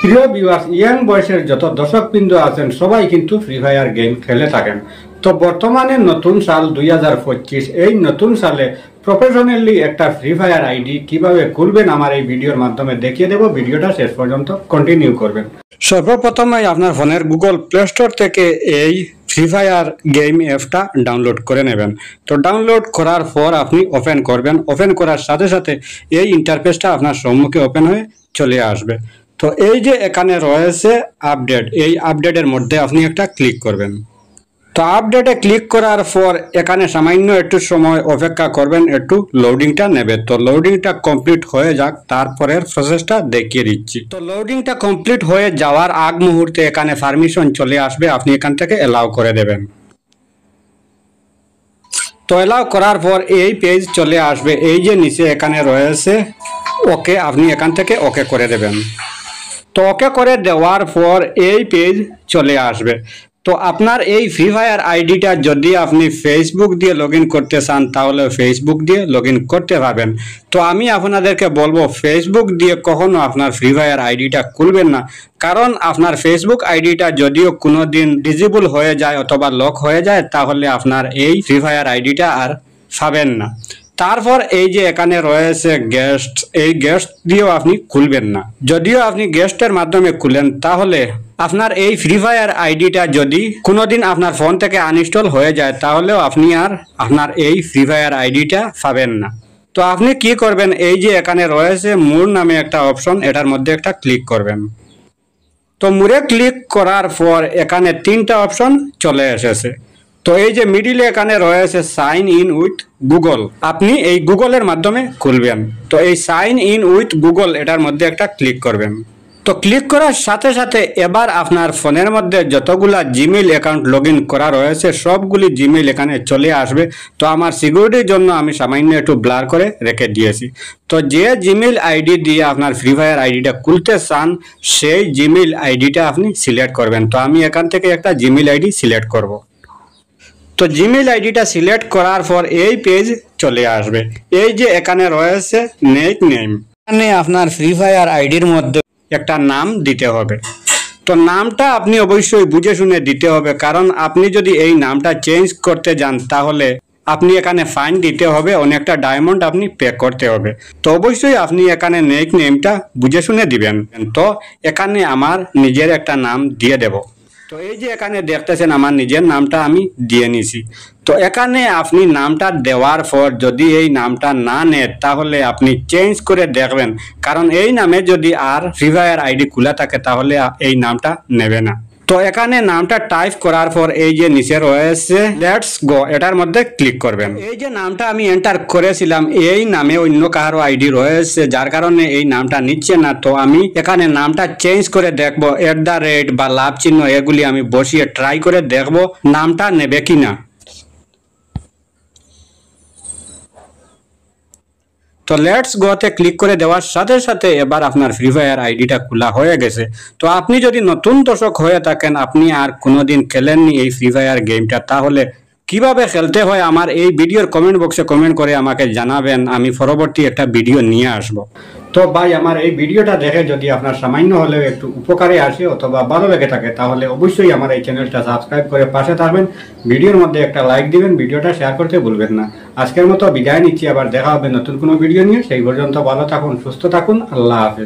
প্রিয় viewers, young বয়সের যত দর্শকবৃন্দ আছেন সবাই কিন্তু ফ্রি ফায়ার গেম খেলে থাকেন। তো বর্তমানে নতুন সাল 2025, এই নতুন সালে প্রফেশনালি একটা ফ্রি ফায়ার আইডি কিভাবে খুলবেন আমার এই ভিডিওর মাধ্যমে দেখিয়ে দেব। ভিডিওটা শেষ পর্যন্ত কন্টিনিউ করবেন। সর্বপ্রথমে আপনার ফোনের গুগল প্লে স্টোর থেকে এই ফ্রি ফায়ার গেম অ্যাপটা ডাউনলোড করে নেবেন। তো ডাউনলোড করার পর আপনি ওপেন করবেন। ওপেন করার সাথে সাথে এই ইন্টারফেসটা আপনার সম্মুখে ওপেন হয়ে চলে আসবে। তো এই যে এখানে রয়েছে আপডেট, এই আপডেটের মধ্যে আপনি একটা ক্লিক করবেন। তো আপডেটে ক্লিক করার পর এখানে সামান্য একটু সময় অপেক্ষা করবেন, একটু লোডিংটা নেবে। তো লোডিংটা কমপ্লিট হয়ে যাক, তারপরের প্রসেসটা দেখিয়ে দিচ্ছি। তো লোডিংটা কমপ্লিট হয়ে যাওয়ার আগ মুহূর্তে এখানে পারমিশন চলে আসবে, আপনি এখান থেকে এলাও করে দেবেন। তো এলাও করার পর এই পেজ চলে আসবে। এই যে নিচে এখানে রয়েছে ওকে, আপনি এখান থেকে ওকে করে দেবেন। তো ওকে করে দেওয়ার পর এই পেজ চলে আসবে। তো আপনার এই ফ্রি ফায়ার আইডিটা যদি আপনি ফেসবুক দিয়ে লগ ইন করতে চান তাহলে ফেসবুক দিয়ে লগ ইন করতে পারবেন। তো আমি আপনাদেরকে বলবো ফেসবুক দিয়ে কখনো আপনার ফ্রি ফায়ার আইডিটা খুলবেন না, কারণ আপনার ফেসবুক আইডিটা যদিও কোনো দিন ডিজেবল হয়ে যায় অথবা লক হয়ে যায় তাহলে আপনার এই ফ্রি ফায়ার আইডিটা আর পাবেন না। তারপর এই যে এখানে রয়েছে গেস্ট, এই গেস্ট দিয়েও আপনি খুলবেন না। যদিও আপনি গেস্টের মাধ্যমে খুলেন তাহলে আপনার এই ফ্রি ফায়ার আইডিটা যদি কোনোদিন আপনার ফোন থেকে আনইনস্টল হয়ে যায় তাহলেও আপনি আর আপনার এই ফ্রি ফায়ার আইডিটা পাবেন না। তো আপনি কি করবেন, এই যে এখানে রয়েছে মোর নামে একটা অপশন, এটার মধ্যে একটা ক্লিক করবেন। তো মোরে ক্লিক করার পর এখানে তিনটা অপশন চলে এসেছে। তো এই যে মিডিলে এখানে রয়েছে সাইন ইন উইথ গুগল, আপনি এই গুগলের মাধ্যমে খুলবেন। তো এই সাইন ইন উইথ গুগল এটার মধ্যে একটা ক্লিক করবেন। তো ক্লিক করার সাথে সাথে এবার আপনার ফোনের মধ্যে যতগুলা জিমেইল অ্যাকাউন্ট লগ ইন করা রয়েছে সবগুলি জিমেইল এখানে চলে আসবে। তো আমার সিকিউরিটির জন্য আমি সামান্য একটু ব্লার করে রেখে দিয়েছি। তো যে জিমেইল আইডি দিয়ে আপনার ফ্রি ফায়ার আইডিটা খুলতে চান সেই জিমেইল আইডিটা আপনি সিলেক্ট করবেন। তো আমি এখান থেকে একটা জিমেইল আইডি সিলেক্ট করব। তো জিমেইল আইডিটা সিলেক্ট করার পর এই পেজ চলে আসবে। এই যে এখানে রয়েছে নেক নেম, এখানে আপনার ফ্রি ফায়ার আইডির মধ্যে একটা নাম দিতে হবে। তো নামটা আপনি অবশ্যই বুঝে শুনে দিতে হবে, কারণ আপনি যদি এই নামটা চেঞ্জ করতে যান তাহলে আপনি এখানে ফাইন দিতে হবে, অনেকটা ডায়মন্ড আপনি পে করতে হবে। তো অবশ্যই আপনি এখানে নেক নেমটা বুঝে শুনে দিবেন। তো এখানে আমার নিজের একটা নাম দিয়ে দেব। তো এই যে এখানে দেখতেছেন আমার নিজের নামটা আমি দিয়ে নিছি। তো এখানে আপনি নামটা দেওয়ার পর যদি এই নামটা না নেয় তাহলে আপনি চেঞ্জ করে দেখবেন, কারণ এই নামে যদি আর ফ্রি ফায়ার আইডি খোলা থাকে তাহলে এই নামটা নেবে না। তো এখানে নামটা টাইপ করার পর এই যে নিচে রয়েছে লেটস গো, এটার মধ্যে ক্লিক করবেন। এই যে নামটা আমি এন্টার করেছিলাম এই নামে অন্য কারো আইডি রয়েছে, যার কারণে এই নামটা নিচ্ছে না। তো আমি এখানে নামটা চেঞ্জ করে দেখব, @ বা লাভ চিহ্ন এগুলি আমি বসিয়ে ট্রাই করে দেখব নামটা নেবে কিনা। তো লেটস গোতে ক্লিক করে দেওয়ার সাথে সাথে এবার আপনার ফ্রি ফায়ার আইডিটা খোলা হয়ে গেছে। তো আপনি যদি নতুন দর্শক হয়ে থাকেন, আপনি আর কোনোদিন খেলেননি এই ফ্রি ফায়ার গেমটা, তাহলে কিভাবে খেলতে হয় আমার এই ভিডিওর কমেন্ট বক্সে কমেন্ট করে আমাকে জানাবেন, আমি পরবর্তী একটা ভিডিও নিয়ে আসব। তো ভাই, আমার এই ভিডিওটা দেখে যদি আপনার সামান্য হলেও একটু উপকারে আসে অথবা ভালো লেগে থাকে তাহলে অবশ্যই আমার এই চ্যানেলটা সাবস্ক্রাইব করে পাশে থাকবেন, ভিডিওর মধ্যে একটা লাইক দিবেন, ভিডিওটা শেয়ার করতে ভুলবেন না। আজকের মতো বিদায় নিচ্ছি, আবার দেখা হবে নতুন কোনো ভিডিও নিয়ে। সেই পর্যন্ত ভালো থাকুন, সুস্থ থাকুন, আল্লাহ হাফেজ।